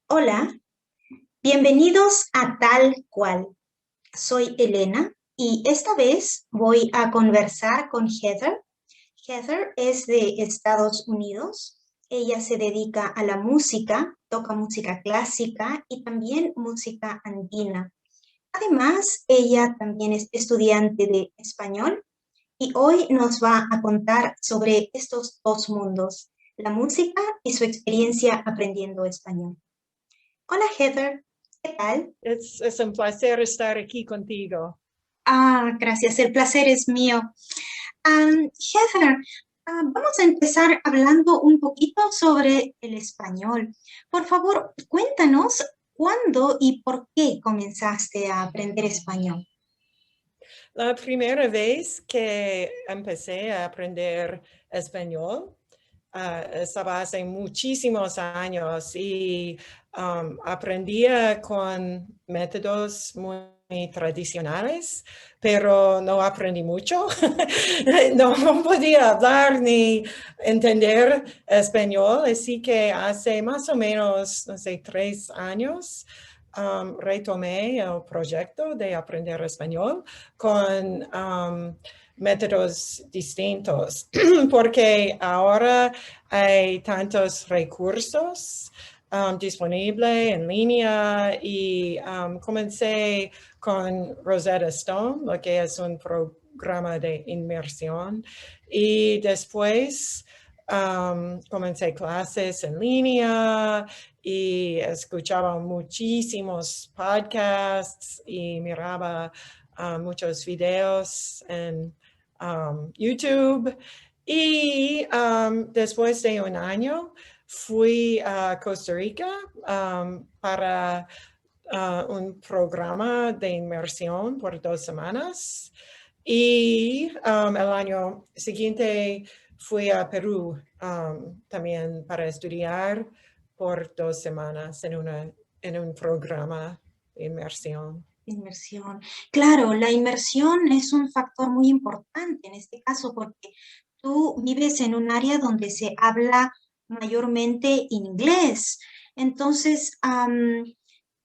Hola, bienvenidos a Tal Cual. Soy Elena y esta vez voy a conversar con Heather. Heather es de Estados Unidos. Ella se dedica a la música, toca música clásica y también música andina. Además, ella también es estudiante de español y hoy nos va a contar sobre estos dos mundos, la música y su experiencia aprendiendo español. Hola Heather, ¿qué tal? Es un placer estar aquí contigo. Gracias, el placer es mío. Heather, vamos a empezar hablando un poquito sobre el español. Por favor, cuéntanos cuándo y por qué comenzaste a aprender español. La primera vez que empecé a aprender español, estaba hace muchísimos años y aprendía con métodos muy tradicionales, pero no aprendí mucho. No podía hablar ni entender español, así que hace más o menos, no sé, 3 años, retomé el proyecto de aprender español con métodos distintos, porque ahora hay tantos recursos disponibles en línea y comencé con Rosetta Stone, lo que es un programa de inmersión, y después comencé clases en línea y escuchaba muchísimos podcasts y miraba muchos videos en YouTube. Y después de un año fui a Costa Rica para un programa de inmersión por 2 semanas. Y el año siguiente fui a Perú también para estudiar por 2 semanas en un programa de inmersión. Inmersión. Claro, la inmersión es un factor muy importante en este caso porque tú vives en un área donde se habla mayormente inglés. Entonces,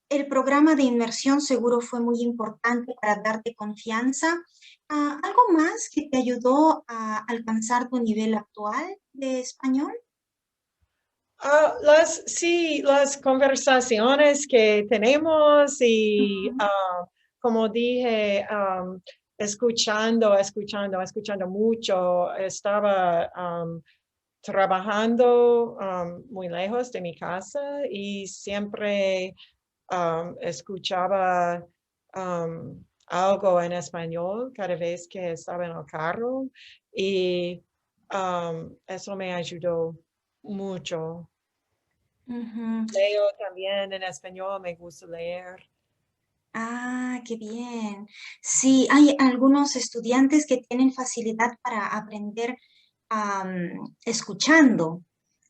el programa de inmersión seguro fue muy importante para darte confianza. ¿Algo más que te ayudó a alcanzar tu nivel actual de español? Sí, las conversaciones que tenemos y Ujú. como dije, escuchando mucho. Estaba trabajando muy lejos de mi casa y siempre escuchaba algo en español cada vez que estaba en el carro y eso me ayudó mucho. Ujú. Leo también en español, me gusta leer. Qué bien. Sí, hay algunos estudiantes que tienen facilidad para aprender escuchando,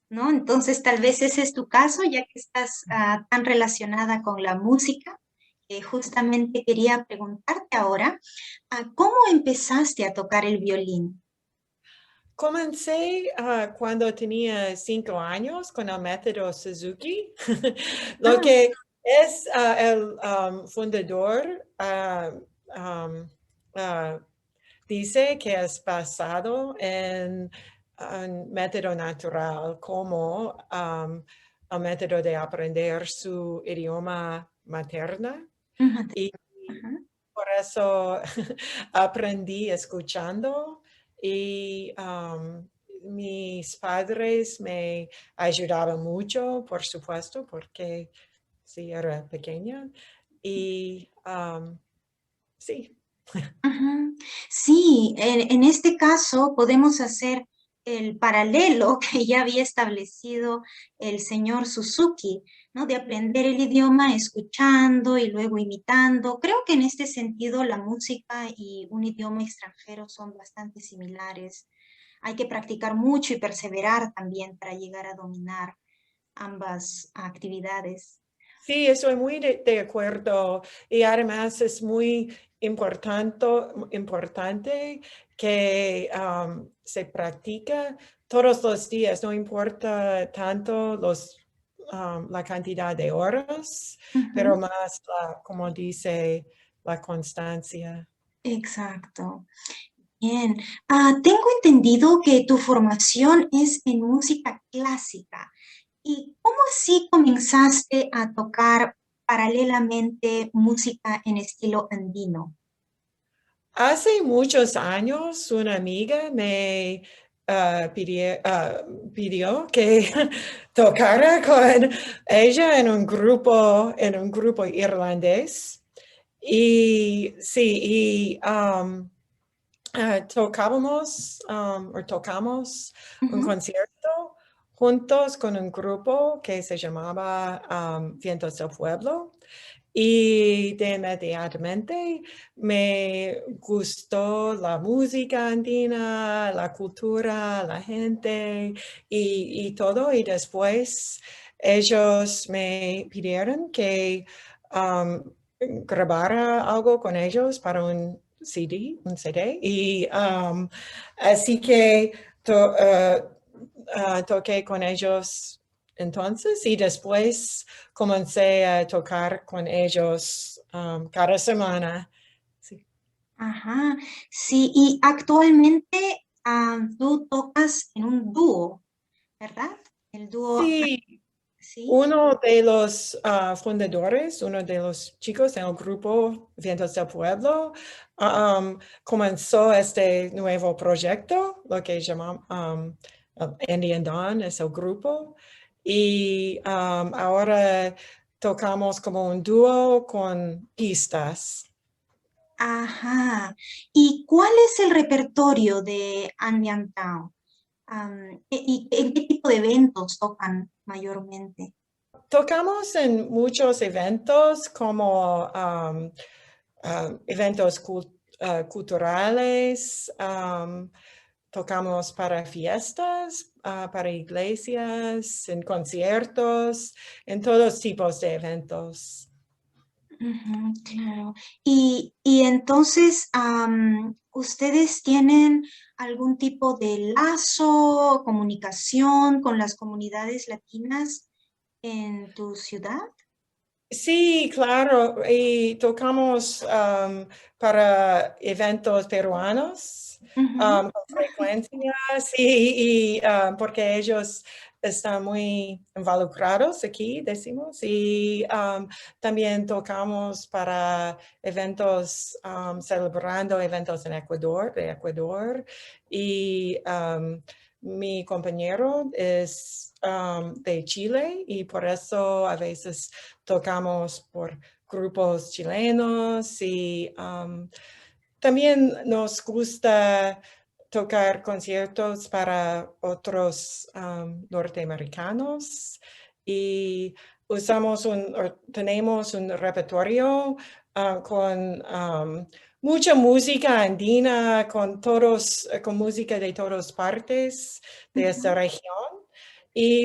¿no? Entonces, tal vez ese es tu caso, ya que estás tan relacionada con la música. Justamente quería preguntarte ahora, ¿cómo empezaste a tocar el violín? Comencé cuando tenía 5 años con el método Suzuki. Lo Ah, que es el fundador um, ah, dice que es basado en un método natural como el método de aprender su idioma materna. ujú, Y ajá. por eso aprendí escuchando y mis padres me ayudaban mucho, por supuesto, porque sí era pequeña. Y sí. Ujú. Sí, en este caso podemos hacer el paralelo que ya había establecido el señor Suzuki, ¿no? De aprender el idioma escuchando y luego imitando. Creo que en este sentido la música y un idioma extranjero son bastante similares. Hay que practicar mucho y perseverar también para llegar a dominar ambas actividades. Sí, estoy muy de acuerdo y además es muy importante que se practica todos los días, no importa tanto la cantidad de horas, pero Ujú. más, como dice, la constancia. Exacto. Bien. Tengo entendido que tu formación es en música clásica. ¿Y cómo así comenzaste a tocar paralelamente música en estilo andino? Hace muchos años una amiga me pidió que tocara con ella en un grupo irlandés. Y sí, tocábamos o tocamos un Ujú. concierto juntos con un grupo que se llamaba Vientos del Pueblo. Y de inmediatamente me gustó la música andina, la cultura, la gente y todo. Y después ellos me pidieron que grabara algo con ellos para un CD. Y así que toqué con ellos entonces y después comencé a tocar con ellos cada semana. Sí. Ajá. Sí, y actualmente tú tocas en un dúo, ¿verdad? El dúo, Sí, sí. uno de los fundadores, uno de los chicos en el grupo Vientos del Pueblo, comenzó este nuevo proyecto, lo que llamamos Andy and Don, es el grupo, y ahora tocamos como un dúo con pistas. Ajá. ¿Y cuál es el repertorio de Ambient Town? ¿Y en qué tipo de eventos tocan mayormente? Tocamos en muchos eventos como eventos culturales, tocamos para fiestas, para iglesias, en conciertos, en todos tipos de eventos. Ujú, claro. Y entonces, ¿ustedes tienen algún tipo de lazo, comunicación con las comunidades latinas en tu ciudad? Sí, claro, y tocamos para eventos peruanos Ujú. con frecuencia, sí, y porque ellos están muy involucrados aquí, decimos, y también tocamos para eventos, celebrando eventos en Ecuador, de Ecuador, y mi compañero es de Chile y por eso a veces tocamos por grupos chilenos y también nos gusta tocar conciertos para otros norteamericanos y tenemos un repertorio con mucha música andina, con música de todas partes de esta Ujú. región.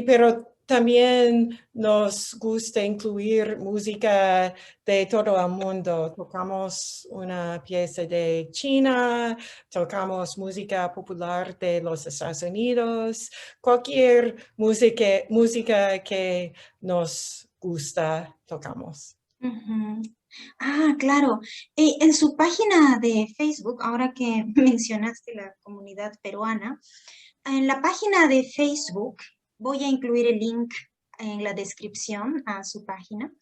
Pero también nos gusta incluir música de todo el mundo. Tocamos una pieza de China, tocamos música popular de los Estados Unidos, cualquier música que nos gusta, tocamos. Ujú. Claro. En su página de Facebook, ahora que mencionaste la comunidad peruana, en la página de Facebook, voy a incluir el link en la descripción a su página.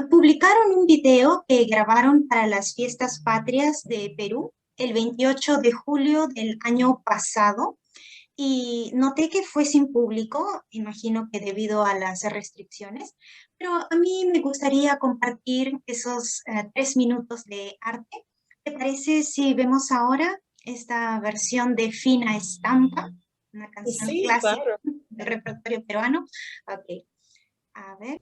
Publicaron un video que grabaron para las fiestas patrias de Perú el 28 de julio del año pasado y noté que fue sin público, imagino que debido a las restricciones, pero a mí me gustaría compartir esos 3 minutos de arte. ¿Te parece si vemos ahora esta versión de Fina Estampa, una canción Sí, clásica claro. del repertorio peruano? Ok, a ver.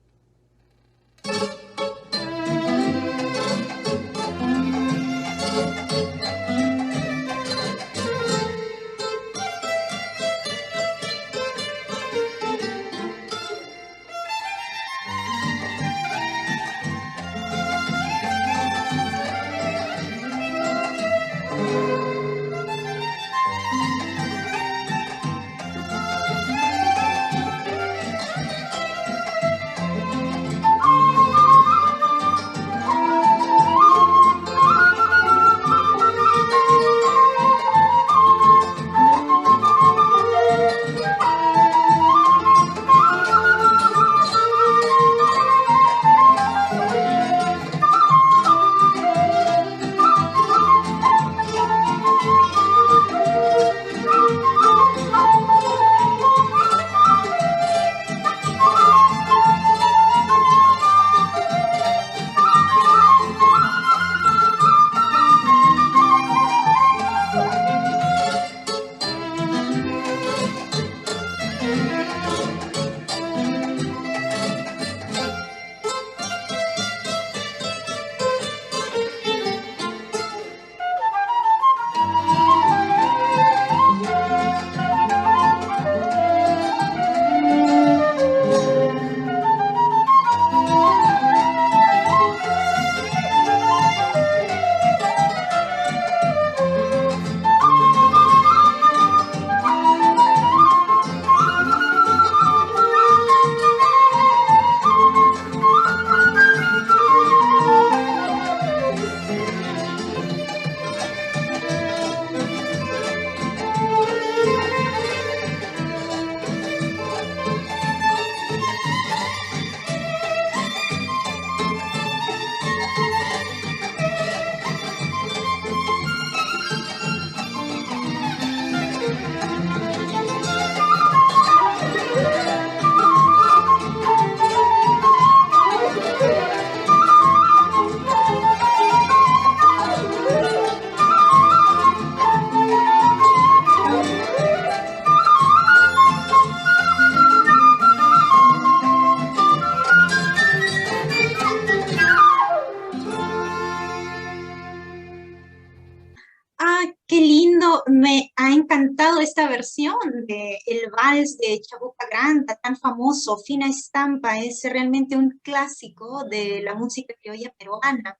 versión de el vals de Chabuca Granda, tan famoso, Fina Estampa, es realmente un clásico de la música criolla peruana.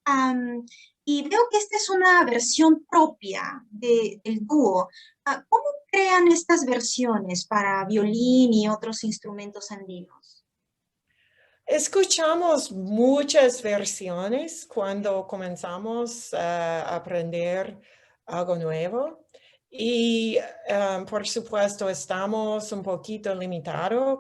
Am, y veo que esta es una versión propia del dúo. ¿Cómo crean estas versiones para violín y otros instrumentos andinos? Escuchamos muchas versiones cuando comenzamos a aprender algo nuevo y por supuesto estamos un poquito limitados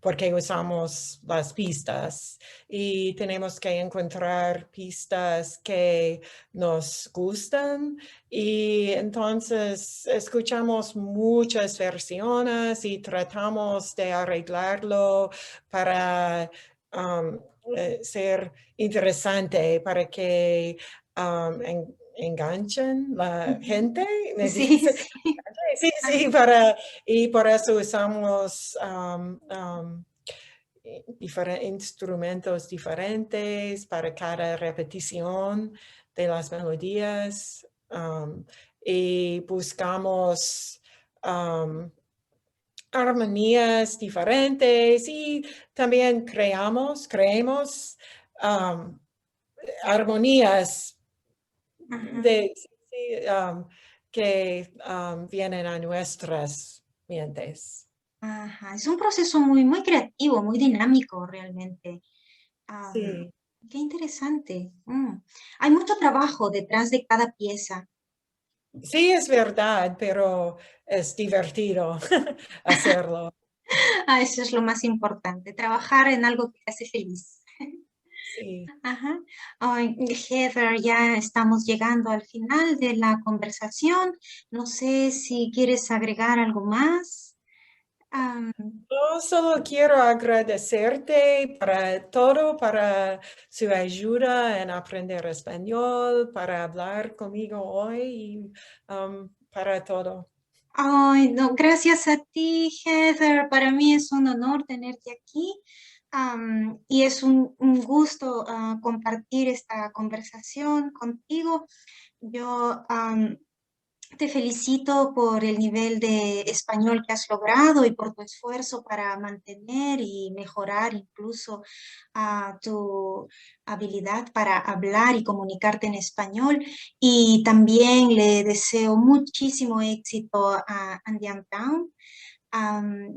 porque usamos las pistas y tenemos que encontrar pistas que nos gustan y entonces escuchamos muchas versiones y tratamos de arreglarlo para um, ser interesante, para que enganchen la gente, me Sí, dice. sí. Sí, sí, y por eso usamos instrumentos diferentes para cada repetición de las melodías y buscamos armonías diferentes y también creemos armonías Ajá. sí, que vienen a nuestras mentes. Ajá, es un proceso muy, muy creativo, muy dinámico realmente. Am, Sí, qué interesante. Hay mucho trabajo detrás de cada pieza. sí es verdad, pero es divertido hacerlo. Eso es lo más importante, trabajar en algo que te hace feliz. Sí. Ajá. Ay, Heather, ya estamos llegando al final de la conversación. No sé si quieres agregar algo más. Am, Yo solo quiero agradecerte para todo, para su ayuda en aprender español, para hablar conmigo hoy y para todo. Ay, no, gracias a ti, Heather. Para mí es un honor tenerte aquí. Y es un gusto compartir esta conversación contigo. Yo te felicito por el nivel de español que has logrado y por tu esfuerzo para mantener y mejorar incluso tu habilidad para hablar y comunicarte en español. Y también le deseo muchísimo éxito a Andiam Town.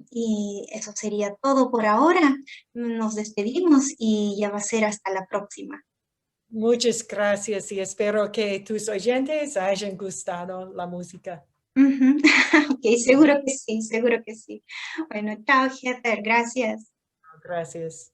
Y eso sería todo por ahora. Nos despedimos y ya va a ser hasta la próxima. Muchas gracias y espero que tus oyentes hayan gustado la música. Ujú. Ok, seguro que sí, seguro que sí. Bueno, chao, Heather, gracias. Gracias.